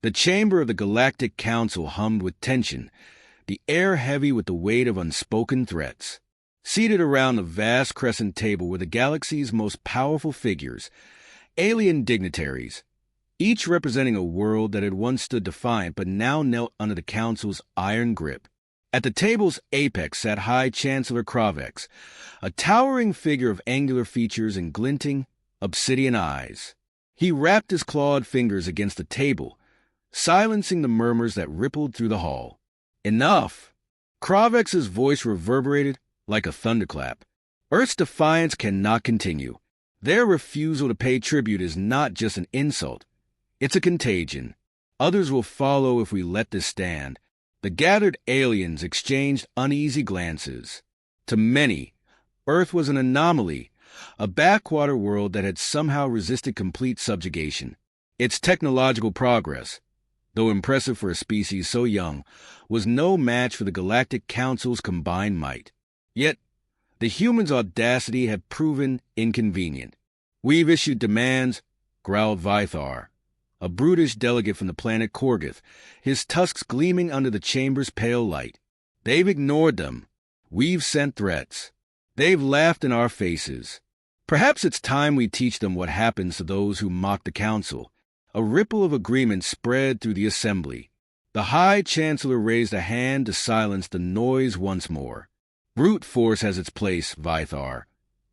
The chamber of the Galactic Council hummed with tension, the air heavy with the weight of unspoken threats. Seated around the vast crescent table were the galaxy's most powerful figures, alien dignitaries, each representing a world that had once stood defiant but now knelt under the Council's iron grip. At the table's apex sat High Chancellor Kravex, a towering figure of angular features and glinting, obsidian eyes. He rapped his clawed fingers against the table, silencing the murmurs that rippled through the hall. Enough! Kravex's voice reverberated like a thunderclap. Earth's defiance cannot continue. Their refusal to pay tribute is not just an insult. It's a contagion. Others will follow if we let this stand. The gathered aliens exchanged uneasy glances. To many, Earth was an anomaly, a backwater world that had somehow resisted complete subjugation. Its technological progress, though impressive for a species so young, was no match for the Galactic Council's combined might. Yet, the humans' audacity had proven inconvenient. "We've issued demands," growled Vythar, a brutish delegate from the planet Korgoth, his tusks gleaming under the chamber's pale light. "They've ignored them. We've sent threats. They've laughed in our faces. Perhaps it's time we teach them what happens to those who mock the Council." A ripple of agreement spread through the assembly. The High Chancellor raised a hand to silence the noise once more. "Brute force has its place, Vythar,"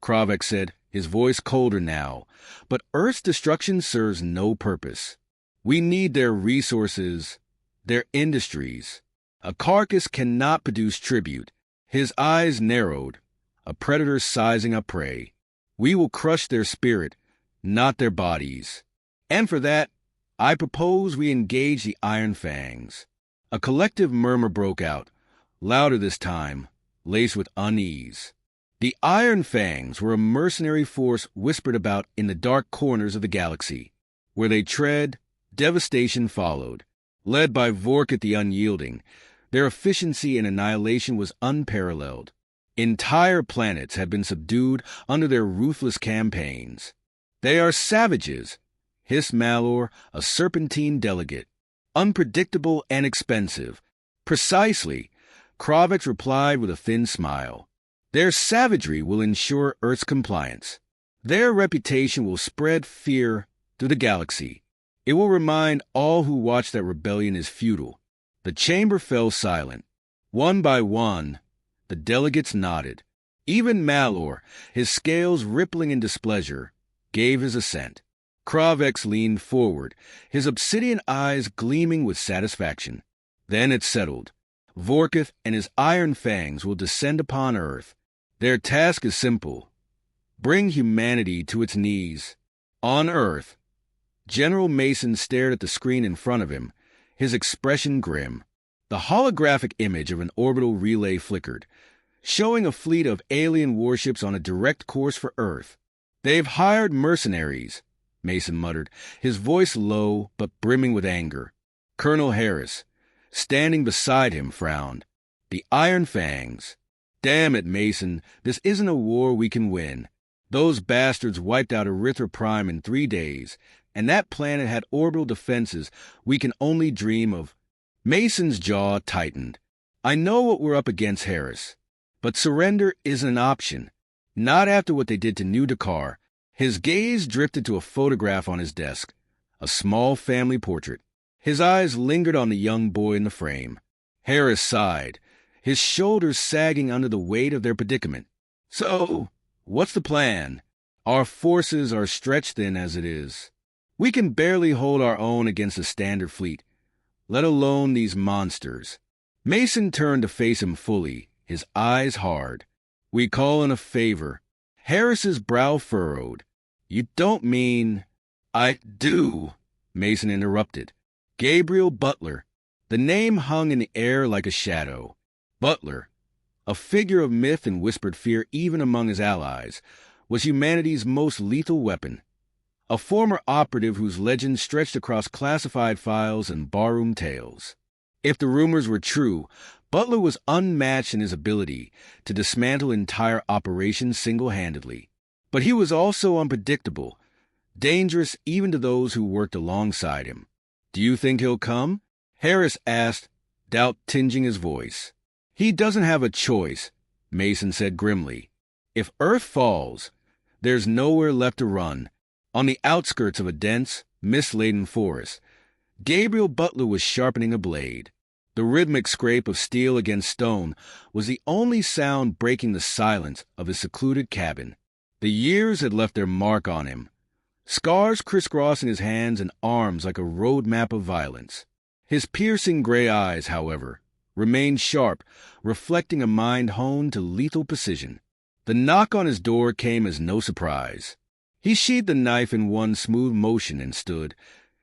Kravex said, his voice colder now, "but Earth's destruction serves no purpose. We need their resources, their industries. A carcass cannot produce tribute." His eyes narrowed, a predator sizing up prey. "We will crush their spirit, not their bodies. And for that, I propose we engage the Iron Fangs." A collective murmur broke out, louder this time, laced with unease. The Iron Fangs were a mercenary force whispered about in the dark corners of the galaxy. Where they tread, devastation followed. Led by Vorkut the Unyielding, their efficiency in annihilation was unparalleled. Entire planets had been subdued under their ruthless campaigns. "They are savages," hissed Malor, a serpentine delegate. "Unpredictable and expensive." "Precisely," Kravex replied with a thin smile. "Their savagery will ensure Earth's compliance. Their reputation will spread fear through the galaxy. It will remind all who watch that rebellion is futile." The chamber fell silent. One by one, the delegates nodded. Even Malor, his scales rippling in displeasure, gave his assent. Kravex leaned forward, his obsidian eyes gleaming with satisfaction. Then it settled. Vorkut and his Iron Fangs will descend upon Earth. Their task is simple: bring humanity to its knees. On Earth, General Mason stared at the screen in front of him, his expression grim. The holographic image of an orbital relay flickered, showing a fleet of alien warships on a direct course for Earth. "They've hired mercenaries," Mason muttered, his voice low but brimming with anger. Colonel Harris, standing beside him, frowned. "The Iron Fangs. Damn it, Mason, this isn't a war we can win. Those bastards wiped out Erythra Prime in 3 days, and that planet had orbital defenses we can only dream of." Mason's jaw tightened. "I know what we're up against, Harris, but surrender isn't an option. Not after what they did to New Dakar." His gaze drifted to a photograph on his desk, a small family portrait. His eyes lingered on the young boy in the frame. Harris sighed, his shoulders sagging under the weight of their predicament. "So, what's the plan? Our forces are stretched thin as it is. We can barely hold our own against the Standard Fleet, let alone these monsters." Mason turned to face him fully, his eyes hard. "We call in a favor." Harris's brow furrowed. "You don't mean—" "I do," Mason interrupted. "Gabriel Butler." The name hung in the air like a shadow. Butler, a figure of myth and whispered fear even among his allies, was humanity's most lethal weapon. A former operative whose legend stretched across classified files and barroom tales. If the rumors were true, Butler was unmatched in his ability to dismantle entire operations single-handedly. But he was also unpredictable, dangerous even to those who worked alongside him. Do you think he'll come? Harris asked, doubt tinging his voice. He doesn't have a choice, Mason said grimly. If Earth falls, there's nowhere left to run. On the outskirts of a dense, mist-laden forest, Gabriel Butler was sharpening a blade. The rhythmic scrape of steel against stone was the only sound breaking the silence of his secluded cabin. The years had left their mark on him, scars crisscrossing his hands and arms like a road map of violence. His piercing gray eyes, however, remained sharp, reflecting a mind honed to lethal precision. The knock on his door came as no surprise. He sheathed the knife in one smooth motion and stood,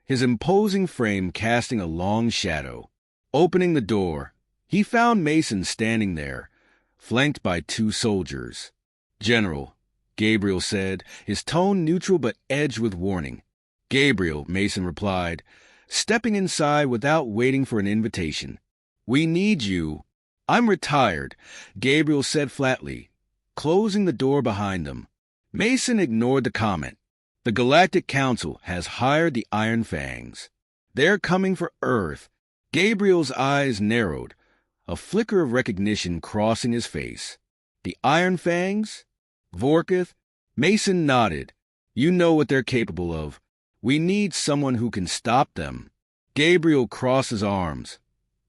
his imposing frame casting a long shadow. Opening the door, he found Mason standing there, flanked by 2 soldiers. "General," Gabriel said, his tone neutral but edged with warning. "Gabriel," Mason replied, stepping inside without waiting for an invitation. "We need you." "I'm retired," Gabriel said flatly, closing the door behind them. Mason ignored the comment. "The Galactic Council has hired the Iron Fangs. They're coming for Earth." Gabriel's eyes narrowed, a flicker of recognition crossing his face. "The Iron Fangs? Vorkith?" Mason nodded. "You know what they're capable of. We need someone who can stop them." Gabriel crossed his arms,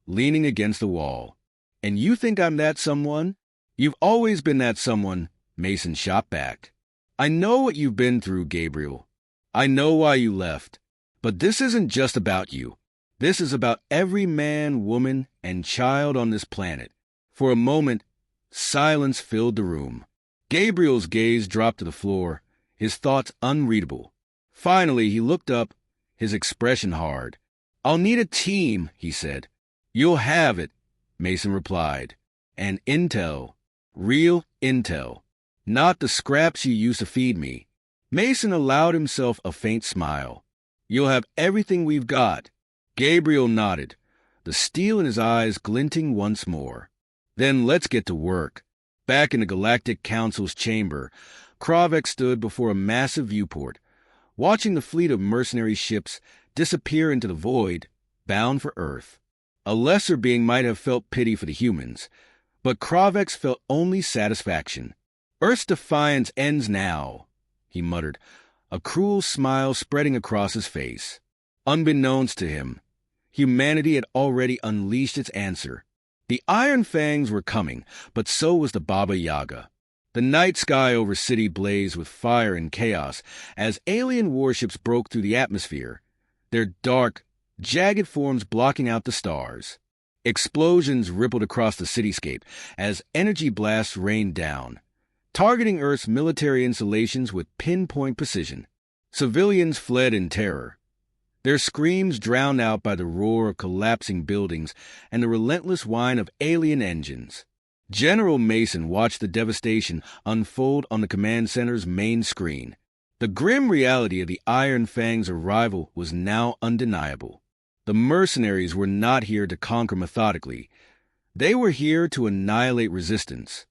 leaning against the wall. "And you think I'm that someone?" "You've always been that someone," Mason shot back. "I know what you've been through, Gabriel. I know why you left. But this isn't just about you. This is about every man, woman, and child on this planet." For a moment, silence filled the room. Gabriel's gaze dropped to the floor, his thoughts unreadable. Finally, he looked up, his expression hard. "I'll need a team," he said. "You'll have it," Mason replied. "And intel. Real intel. Not the scraps you used to feed me." Mason allowed himself a faint smile. "You'll have everything we've got." Gabriel nodded, the steel in his eyes glinting once more. "Then let's get to work." Back in the Galactic Council's chamber, Kravek stood before a massive viewport, watching the fleet of mercenary ships disappear into the void, bound for Earth. A lesser being might have felt pity for the humans, but Kravex felt only satisfaction. "Earth's defiance ends now," he muttered, a cruel smile spreading across his face. Unbeknownst to him, humanity had already unleashed its answer. The Iron Fangs were coming, but so was the Baba Yaga. The night sky over city blazed with fire and chaos as alien warships broke through the atmosphere, their dark, jagged forms blocking out the stars. Explosions rippled across the cityscape as energy blasts rained down, targeting Earth's military installations with pinpoint precision. Civilians fled in terror, their screams drowned out by the roar of collapsing buildings and the relentless whine of alien engines. General Mason watched the devastation unfold on the command center's main screen. The grim reality of the Iron Fang's arrival was now undeniable. The mercenaries were not here to conquer methodically. They were here to annihilate resistance.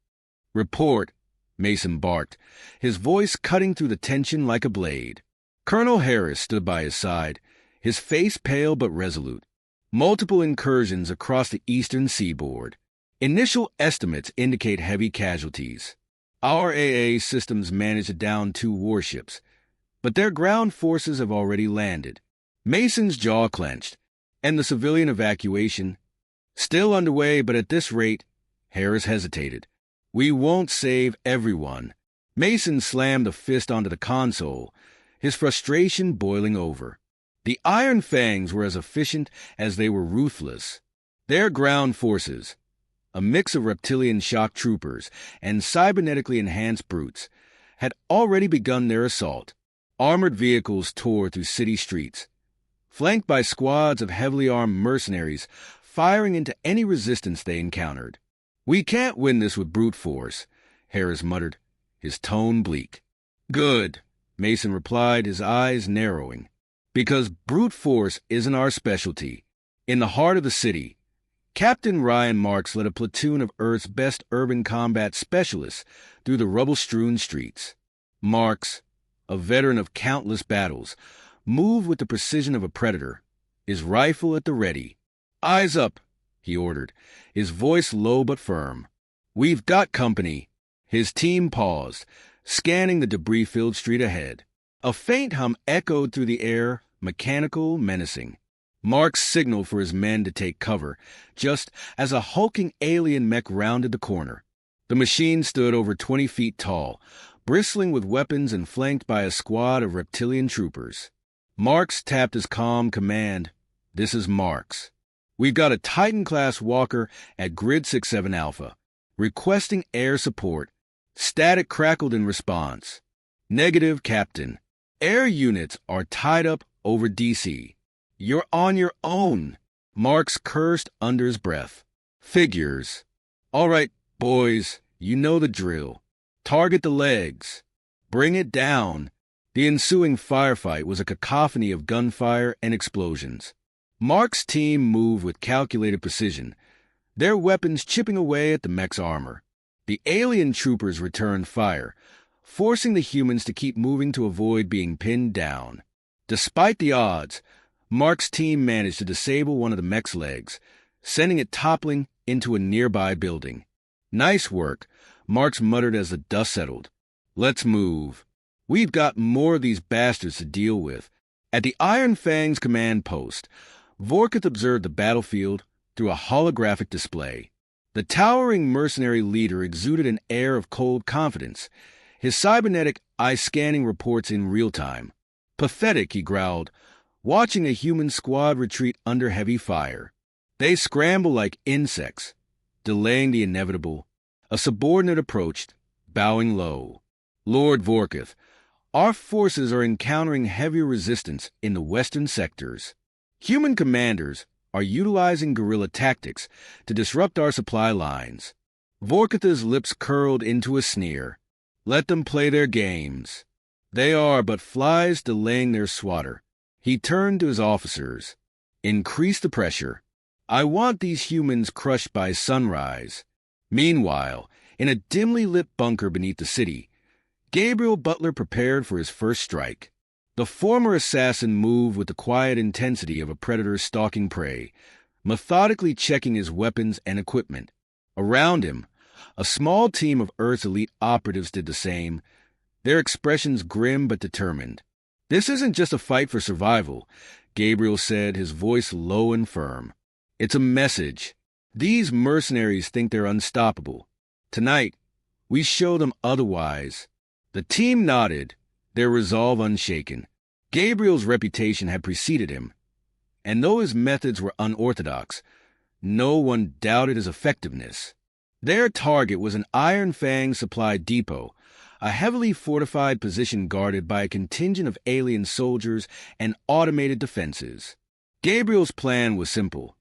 "Report," Mason barked, his voice cutting through the tension like a blade. Colonel Harris stood by his side, his face pale but resolute. "Multiple incursions across the eastern seaboard. Initial estimates indicate heavy casualties. Our AA systems managed to down 2 warships, but their ground forces have already landed." Mason's jaw clenched, and the civilian evacuation, still underway, but at this rate, Harris hesitated. "We won't save everyone." Mason slammed a fist onto the console, his frustration boiling over. The Iron Fangs were as efficient as they were ruthless. Their ground forces, a mix of reptilian shock troopers and cybernetically enhanced brutes, had already begun their assault. Armored vehicles tore through city streets, flanked by squads of heavily armed mercenaries firing into any resistance they encountered. "We can't win this with brute force," Harris muttered, his tone bleak. "Good," Mason replied, his eyes narrowing. "Because brute force isn't our specialty." In the heart of the city, Captain Ryan Marks led a platoon of Earth's best urban combat specialists through the rubble-strewn streets. Marks, a veteran of countless battles, moved with the precision of a predator, his rifle at the ready. "Eyes up," he ordered, his voice low but firm. "We've got company." His team paused, scanning the debris-filled street ahead. A faint hum echoed through the air, mechanical, menacing. Marks signaled for his men to take cover, just as a hulking alien mech rounded the corner. The machine stood over 20 feet tall, bristling with weapons and flanked by a squad of reptilian troopers. Marks tapped his calm command. "This is Marks. We've got a Titan-class walker at Grid 67 Alpha, requesting air support." Static crackled in response. "Negative, Captain. Air units are tied up over DC. You're on your own." Marks cursed under his breath. "Figures. All right, boys, you know the drill. Target the legs. Bring it down." The ensuing firefight was a cacophony of gunfire and explosions. Mark's team moved with calculated precision, their weapons chipping away at the mech's armor. The alien troopers returned fire, forcing the humans to keep moving to avoid being pinned down. Despite the odds, Mark's team managed to disable one of the mech's legs, sending it toppling into a nearby building. "Nice work," Marks muttered as the dust settled. "Let's move. We've got more of these bastards to deal with." At the Iron Fang's command post, Vorkith observed the battlefield through a holographic display. The towering mercenary leader exuded an air of cold confidence, his cybernetic eye scanning reports in real time. "Pathetic," he growled, watching a human squad retreat under heavy fire. "They scramble like insects." Delaying the inevitable, a subordinate approached, bowing low. "Lord Vorkith, our forces are encountering heavy resistance in the western sectors. Human commanders are utilizing guerrilla tactics to disrupt our supply lines." Vorkith's lips curled into a sneer. "Let them play their games. They are but flies delaying their slaughter." He turned to his officers. "Increase the pressure. I want these humans crushed by sunrise." Meanwhile, in a dimly lit bunker beneath the city, Gabriel Butler prepared for his first strike. The former assassin moved with the quiet intensity of a predator stalking prey, methodically checking his weapons and equipment. Around him, a small team of Earth's elite operatives did the same, their expressions grim but determined. "This isn't just a fight for survival," Gabriel said, his voice low and firm. "It's a message. These mercenaries think they're unstoppable. Tonight, we show them otherwise." The team nodded, their resolve unshaken. Gabriel's reputation had preceded him, and though his methods were unorthodox, no one doubted his effectiveness. Their target was an Iron Fang supply depot, a heavily fortified position guarded by a contingent of alien soldiers and automated defenses. Gabriel's plan was simple: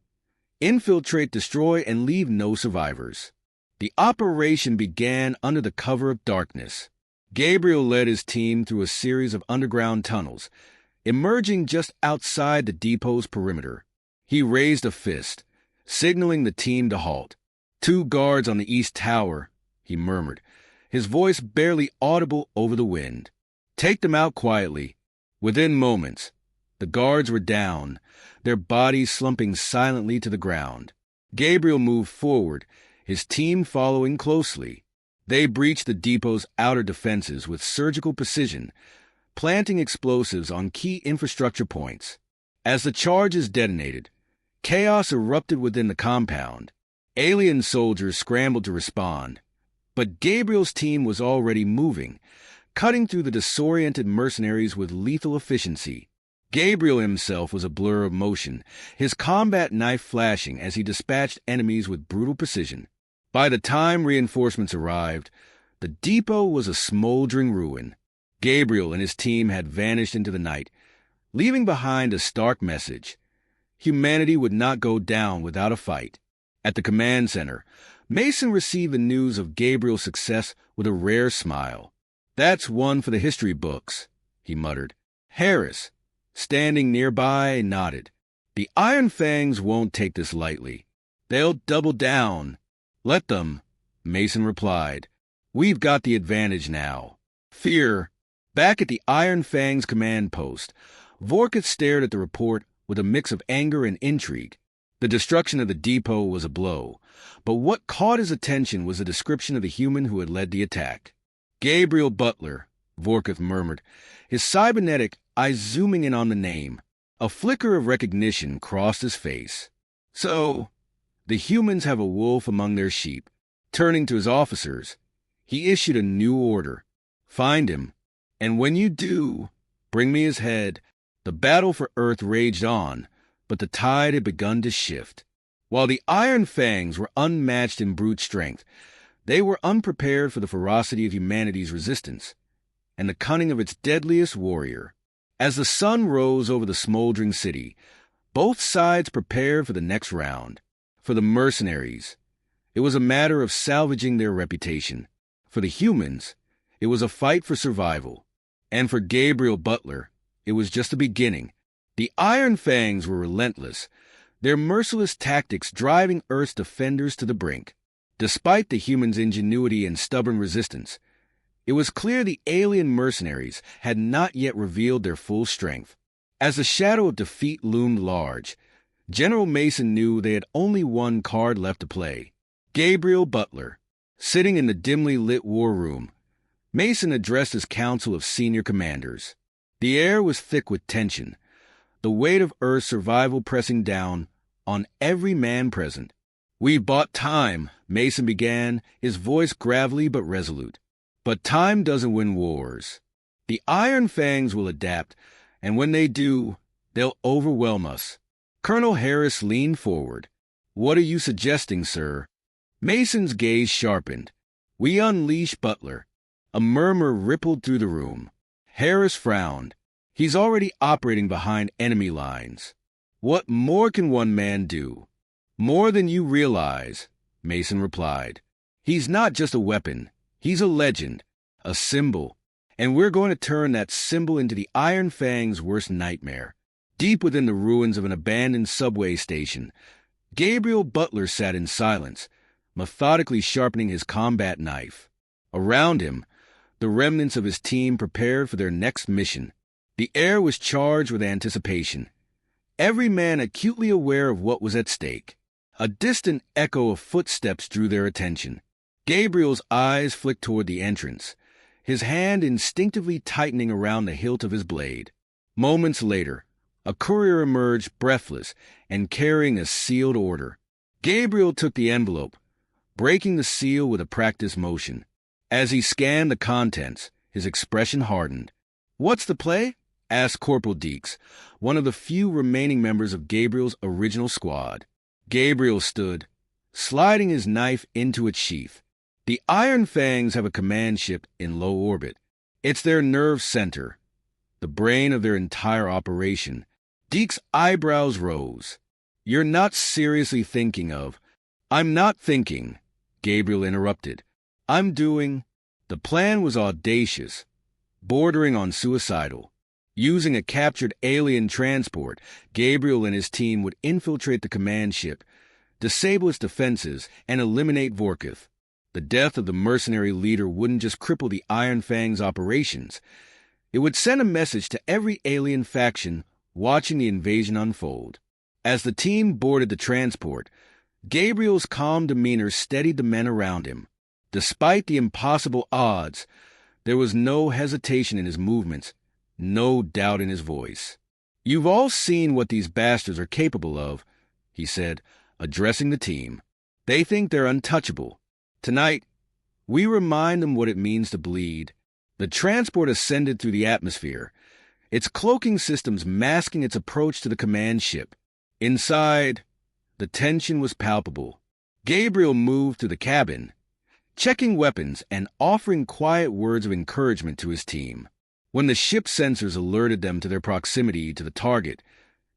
infiltrate, destroy, and leave no survivors. The operation began under the cover of darkness. Gabriel led his team through a series of underground tunnels, emerging just outside the depot's perimeter. He raised a fist, signaling the team to halt. "Two guards on the east tower," he murmured, his voice barely audible over the wind. "Take them out quietly." Within moments, the guards were down, their bodies slumping silently to the ground. Gabriel moved forward, his team following closely. They breached the depot's outer defenses with surgical precision, planting explosives on key infrastructure points. As the charges detonated, chaos erupted within the compound. Alien soldiers scrambled to respond, but Gabriel's team was already moving, cutting through the disoriented mercenaries with lethal efficiency. Gabriel himself was a blur of motion, his combat knife flashing as he dispatched enemies with brutal precision. By the time reinforcements arrived, the depot was a smoldering ruin. Gabriel and his team had vanished into the night, leaving behind a stark message: humanity would not go down without a fight. At the command center, Mason received the news of Gabriel's success with a rare smile. "That's one for the history books," he muttered. Harris, standing nearby, nodded. "The Iron Fangs won't take this lightly. They'll double down." "Let them," Mason replied. "We've got the advantage now." Fear. Back at the Iron Fang's command post, Vorkith stared at the report with a mix of anger and intrigue. The destruction of the depot was a blow, but what caught his attention was a description of the human who had led the attack. Gabriel Butler, Vorkuth murmured, his cybernetic eyes zooming in on the name. A flicker of recognition crossed his face. So, the humans have a wolf among their sheep. Turning to his officers, he issued a new order. Find him, and when you do, bring me his head. The battle for Earth raged on, but the tide had begun to shift. While the Iron Fangs were unmatched in brute strength, they were unprepared for the ferocity of humanity's resistance and the cunning of its deadliest warrior. As the sun rose over the smoldering city, both sides prepared for the next round. For the mercenaries, it was a matter of salvaging their reputation. For the humans, it was a fight for survival. And for Gabriel Butler, it was just the beginning. The Iron Fangs were relentless, their merciless tactics driving Earth's defenders to the brink. Despite the humans' ingenuity and stubborn resistance, it was clear the alien mercenaries had not yet revealed their full strength. As the shadow of defeat loomed large, General Mason knew they had only one card left to play. Gabriel Butler. Sitting in the dimly lit war room, Mason addressed his council of senior commanders. The air was thick with tension, the weight of Earth's survival pressing down on every man present. "We've bought time," Mason began, his voice gravelly but resolute. "But time doesn't win wars. The Iron Fangs will adapt, and when they do, they'll overwhelm us." Colonel Harris leaned forward. "What are you suggesting, sir?" Mason's gaze sharpened. "We unleash Butler." A murmur rippled through the room. Harris frowned. "He's already operating behind enemy lines. What more can one man do?" "More than you realize," Mason replied. "He's not just a weapon. He's a legend, a symbol, and we're going to turn that symbol into the Iron Fang's worst nightmare." Deep within the ruins of an abandoned subway station, Gabriel Butler sat in silence, methodically sharpening his combat knife. Around him, the remnants of his team prepared for their next mission. The air was charged with anticipation, every man acutely aware of what was at stake. A distant echo of footsteps drew their attention. Gabriel's eyes flicked toward the entrance, his hand instinctively tightening around the hilt of his blade. Moments later, a courier emerged breathless and carrying a sealed order. Gabriel took the envelope, breaking the seal with a practiced motion. As he scanned the contents, his expression hardened. "What's the play?" asked Corporal Deeks, one of the few remaining members of Gabriel's original squad. Gabriel stood, sliding his knife into its sheath. "The Iron Fangs have a command ship in low orbit. It's their nerve center, the brain of their entire operation." Deeks' eyebrows rose. "You're not seriously thinking of—" "I'm not thinking," Gabriel interrupted. "I'm doing—" The plan was audacious, bordering on suicidal. Using a captured alien transport, Gabriel and his team would infiltrate the command ship, disable its defenses, and eliminate Vorkuth. The death of the mercenary leader wouldn't just cripple the Iron Fang's operations. It would send a message to every alien faction watching the invasion unfold. As the team boarded the transport, Gabriel's calm demeanor steadied the men around him. Despite the impossible odds, there was no hesitation in his movements, no doubt in his voice. "You've all seen what these bastards are capable of," he said, addressing the team. "They think they're untouchable. Tonight, we remind them what it means to bleed." The transport ascended through the atmosphere, its cloaking systems masking its approach to the command ship. Inside, the tension was palpable. Gabriel moved to the cabin, checking weapons and offering quiet words of encouragement to his team. When the ship's sensors alerted them to their proximity to the target,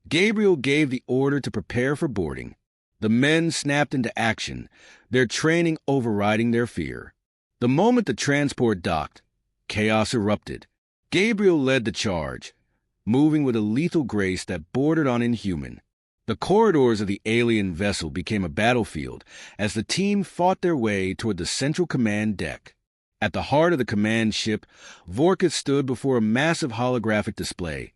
Gabriel gave the order to prepare for boarding. The men snapped into action, their training overriding their fear. The moment the transport docked, chaos erupted. Gabriel led the charge, moving with a lethal grace that bordered on inhuman. The corridors of the alien vessel became a battlefield as the team fought their way toward the central command deck. At the heart of the command ship, Vorkuth stood before a massive holographic display,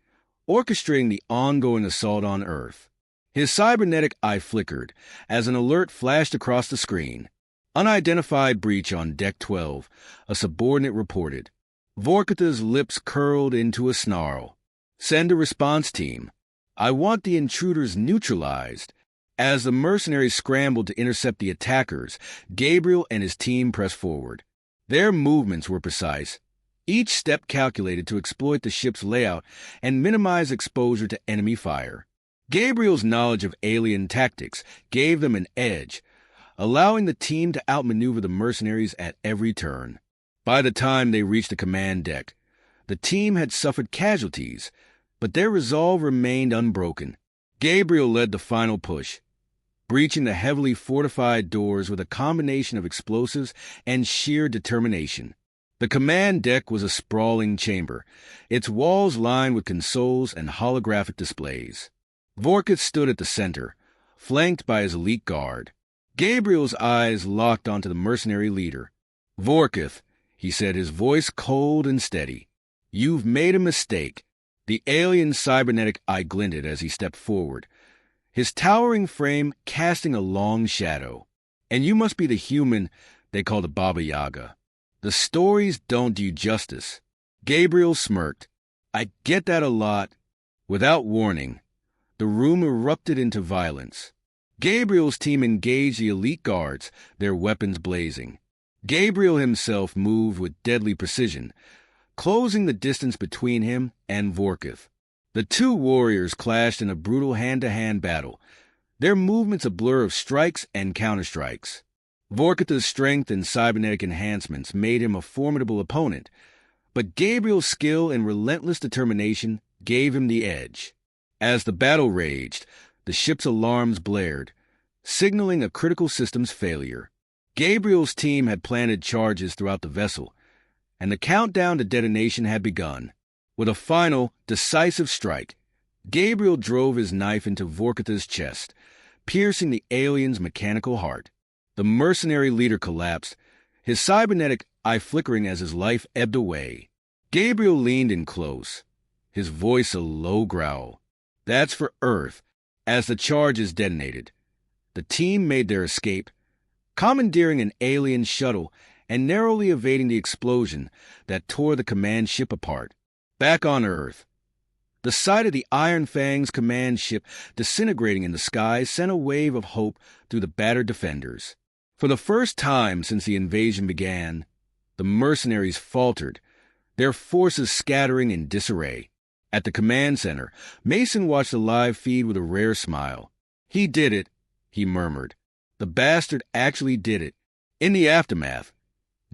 orchestrating the ongoing assault on Earth. His cybernetic eye flickered as an alert flashed across the screen. Unidentified breach on Deck 12, a subordinate reported. Vorkutha's lips curled into a snarl. Send a response team. I want the intruders neutralized. As the mercenaries scrambled to intercept the attackers, Gabriel and his team pressed forward. Their movements were precise, each step calculated to exploit the ship's layout and minimize exposure to enemy fire. Gabriel's knowledge of alien tactics gave them an edge, allowing the team to outmaneuver the mercenaries at every turn. By the time they reached the command deck, the team had suffered casualties, but their resolve remained unbroken. Gabriel led the final push, breaching the heavily fortified doors with a combination of explosives and sheer determination. The command deck was a sprawling chamber, its walls lined with consoles and holographic displays. Vorkuth stood at the center, flanked by his elite guard. Gabriel's eyes locked onto the mercenary leader. "Vorkuth," he said, his voice cold and steady. "You've made a mistake." The alien cybernetic eye glinted as he stepped forward, his towering frame casting a long shadow. "And you must be the human they call the Baba Yaga. The stories don't do you justice." Gabriel smirked. "I get that a lot." Without warning, the room erupted into violence. Gabriel's team engaged the elite guards, their weapons blazing. Gabriel himself moved with deadly precision, closing the distance between him and Vorkuth. The two warriors clashed in a brutal hand-to-hand battle, their movements a blur of strikes and counterstrikes. Vorkutha's strength and cybernetic enhancements made him a formidable opponent, but Gabriel's skill and relentless determination gave him the edge. As the battle raged, the ship's alarms blared, signaling a critical systems failure. Gabriel's team had planted charges throughout the vessel, and the countdown to detonation had begun. With a final, decisive strike, Gabriel drove his knife into Vorkutha's chest, piercing the alien's mechanical heart. The mercenary leader collapsed, his cybernetic eye flickering as his life ebbed away. Gabriel leaned in close, his voice a low growl. "That's for Earth." As the charges detonated, the team made their escape, commandeering an alien shuttle and narrowly evading the explosion that tore the command ship apart. Back on Earth, the sight of the Iron Fang's command ship disintegrating in the sky sent a wave of hope through the battered defenders. For the first time since the invasion began, the mercenaries faltered, their forces scattering in disarray. At the command center, Mason watched the live feed with a rare smile. "He did it," he murmured. "The bastard actually did it." In the aftermath,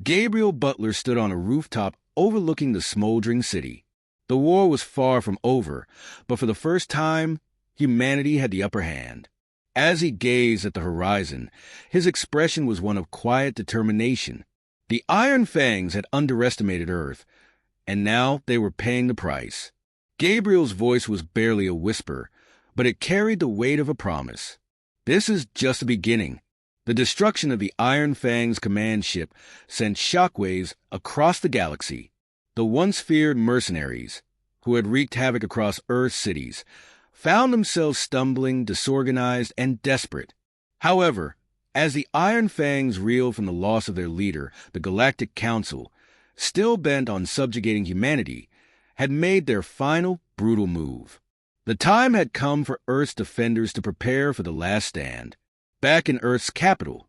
Gabriel Butler stood on a rooftop overlooking the smoldering city. The war was far from over, but for the first time, humanity had the upper hand. As he gazed at the horizon, his expression was one of quiet determination. The Iron Fangs had underestimated Earth, and now they were paying the price. Gabriel's voice was barely a whisper, but it carried the weight of a promise. This is just the beginning. The destruction of the Iron Fang's command ship sent shockwaves across the galaxy. The once feared mercenaries, who had wreaked havoc across Earth's cities, found themselves stumbling, disorganized, and desperate. However, as the Iron Fangs reeled from the loss of their leader, the Galactic Council, still bent on subjugating humanity, had made their final, brutal move. The time had come for Earth's defenders to prepare for the last stand. Back in Earth's capital,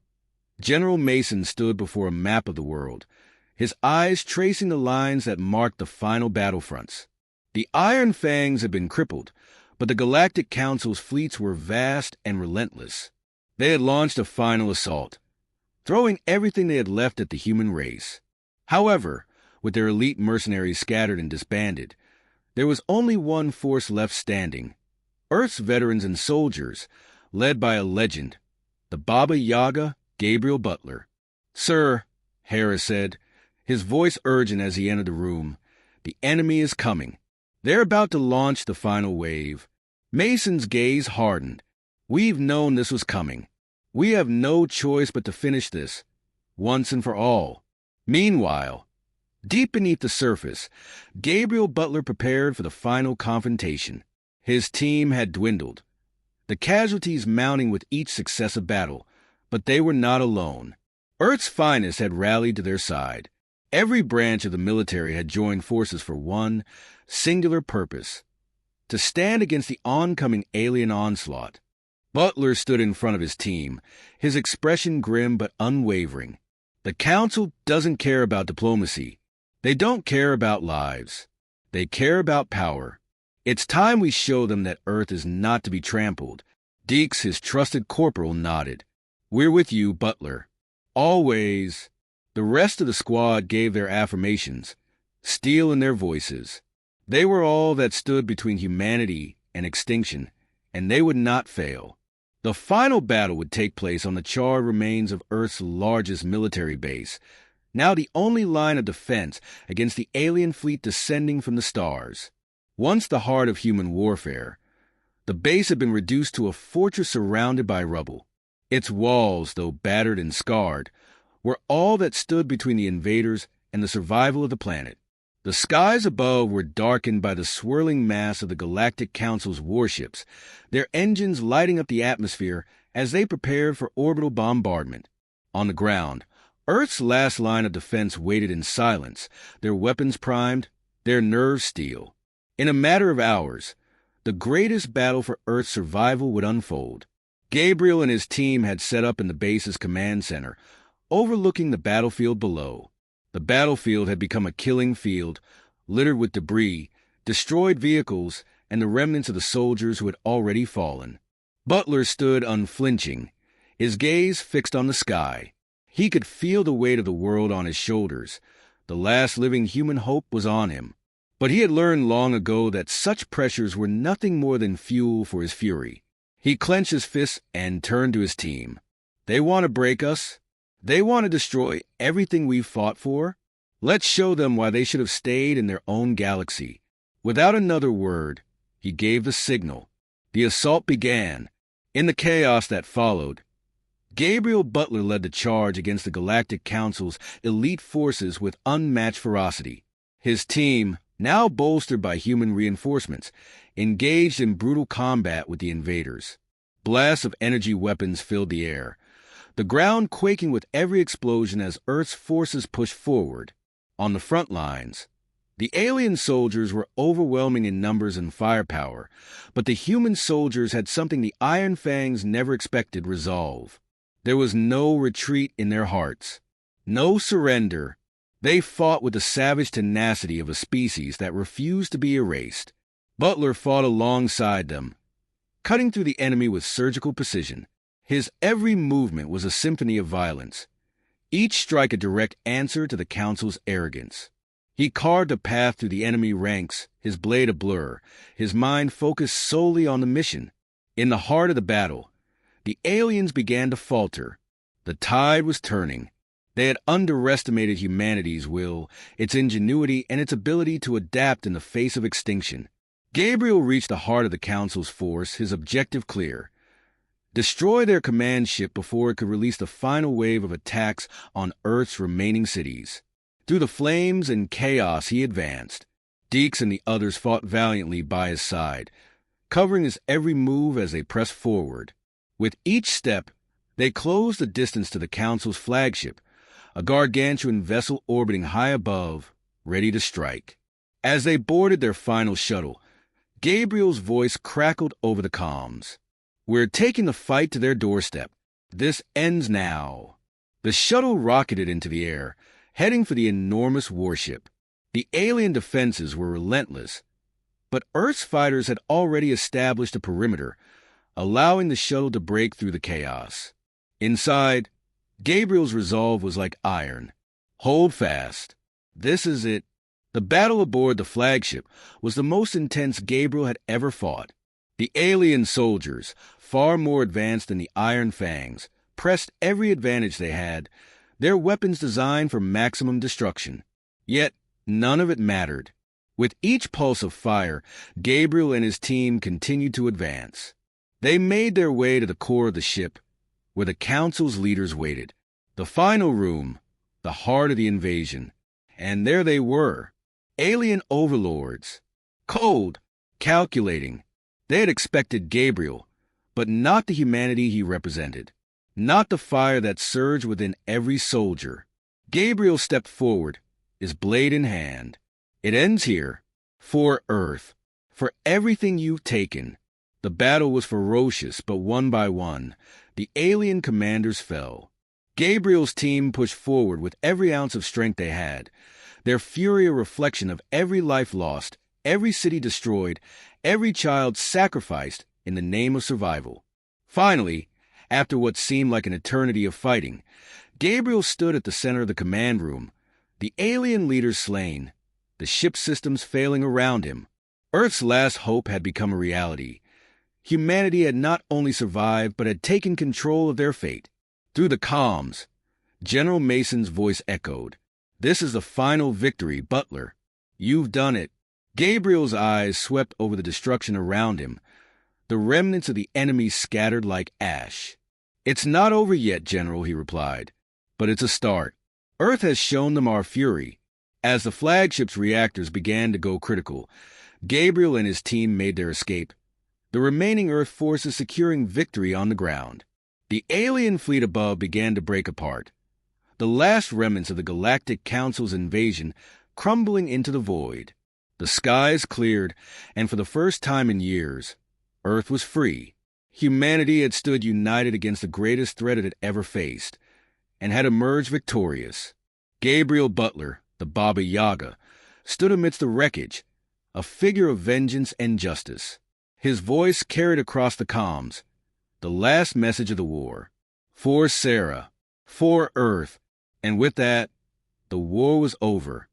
General Mason stood before a map of the world, his eyes tracing the lines that marked the final battlefronts. The Iron Fangs had been crippled, but the Galactic Council's fleets were vast and relentless. They had launched a final assault, throwing everything they had left at the human race. However, with their elite mercenaries scattered and disbanded, there was only one force left standing, Earth's veterans and soldiers, led by a legend, the Baba Yaga, Gabriel Butler. "Sir," Harris said, his voice urgent as he entered the room, "the enemy is coming. They're about to launch the final wave." Mason's gaze hardened. "We've known this was coming. We have no choice but to finish this, once and for all." Meanwhile, Deep beneath the surface, Gabriel Butler prepared for the final confrontation. His team had dwindled, the casualties mounting with each successive battle, but they were not alone. Earth's finest had rallied to their side. Every branch of the military had joined forces for one singular purpose: to stand against the oncoming alien onslaught. Butler stood in front of his team, his expression grim but unwavering. The Council doesn't care about diplomacy. They don't care about lives. They care about power. It's time we show them that Earth is not to be trampled. Deeks, his trusted corporal, nodded. "We're with you, Butler. Always." The rest of the squad gave their affirmations, steel in their voices. They were all that stood between humanity and extinction, and they would not fail. The final battle would take place on the charred remains of Earth's largest military base, now the only line of defense against the alien fleet descending from the stars. Once the heart of human warfare, the base had been reduced to a fortress surrounded by rubble. Its walls, though battered and scarred, were all that stood between the invaders and the survival of the planet. The skies above were darkened by the swirling mass of the Galactic Council's warships, their engines lighting up the atmosphere as they prepared for orbital bombardment. On the ground, Earth's last line of defense waited in silence, their weapons primed, their nerves steel. In a matter of hours, the greatest battle for Earth's survival would unfold. Gabriel and his team had set up in the base's command center, overlooking the battlefield below. The battlefield had become a killing field, littered with debris, destroyed vehicles, and the remnants of the soldiers who had already fallen. Butler stood unflinching, his gaze fixed on the sky. He could feel the weight of the world on his shoulders. The last living human hope was on him. But he had learned long ago that such pressures were nothing more than fuel for his fury. He clenched his fists and turned to his team. "They want to break us. They want to destroy everything we've fought for. Let's show them why they should have stayed in their own galaxy." Without another word, he gave the signal. The assault began. In the chaos that followed, Gabriel Butler led the charge against the Galactic Council's elite forces with unmatched ferocity. His team, now bolstered by human reinforcements, engaged in brutal combat with the invaders. Blasts of energy weapons filled the air, the ground quaking with every explosion as Earth's forces pushed forward. On the front lines, the alien soldiers were overwhelming in numbers and firepower, but the human soldiers had something the Iron Fangs never expected: resolve. There was no retreat in their hearts, no surrender. They fought with the savage tenacity of a species that refused to be erased. Butler fought alongside them, cutting through the enemy with surgical precision. His every movement was a symphony of violence, each strike a direct answer to the Council's arrogance. He carved a path through the enemy ranks, his blade a blur, his mind focused solely on the mission. In the heart of the battle, the aliens began to falter. The tide was turning. They had underestimated humanity's will, its ingenuity, and its ability to adapt in the face of extinction. Gabriel reached the heart of the Council's force, his objective clear: destroy their command ship before it could release the final wave of attacks on Earth's remaining cities. Through the flames and chaos he advanced. Deeks and the others fought valiantly by his side, covering his every move as they pressed forward. With each step, they closed the distance to the Council's flagship, a gargantuan vessel orbiting high above, ready to strike. As they boarded their final shuttle, Gabriel's voice crackled over the comms. "We're taking the fight to their doorstep. This ends now." The shuttle rocketed into the air, heading for the enormous warship. The alien defenses were relentless, but Earth's fighters had already established a perimeter, allowing the shuttle to break through the chaos. Inside, Gabriel's resolve was like iron. Hold fast. This is it. The battle aboard the flagship was the most intense Gabriel had ever fought. The alien soldiers, far more advanced than the Iron Fangs, pressed every advantage they had, their weapons designed for maximum destruction. Yet none of it mattered. With each pulse of fire, Gabriel and his team continued to advance. They made their way to the core of the ship, where the Council's leaders waited. The final room, the heart of the invasion. And there they were, alien overlords. Cold, calculating. They had expected Gabriel, but not the humanity he represented. Not the fire that surged within every soldier. Gabriel stepped forward, his blade in hand. It ends here. For Earth. For everything you've taken. The battle was ferocious, but one by one, the alien commanders fell. Gabriel's team pushed forward with every ounce of strength they had, their fury a reflection of every life lost, every city destroyed, every child sacrificed in the name of survival. Finally, after what seemed like an eternity of fighting, Gabriel stood at the center of the command room, the alien leaders slain, the ship systems failing around him. Earth's last hope had become a reality. Humanity had not only survived, but had taken control of their fate. Through the comms, General Mason's voice echoed, "This is the final victory, Butler. You've done it." Gabriel's eyes swept over the destruction around him, the remnants of the enemy scattered like ash. "It's not over yet, General," he replied, "but it's a start. Earth has shown them our fury." As the flagship's reactors began to go critical, Gabriel and his team made their escape, the remaining Earth forces securing victory on the ground. The alien fleet above began to break apart, the last remnants of the Galactic Council's invasion crumbling into the void. The skies cleared, and for the first time in years, Earth was free. Humanity had stood united against the greatest threat it had ever faced, and had emerged victorious. Gabriel Butler, the Baba Yaga, stood amidst the wreckage, a figure of vengeance and justice. His voice carried across the comms the last message of the war. For Sarah, for Earth, and with that, the war was over.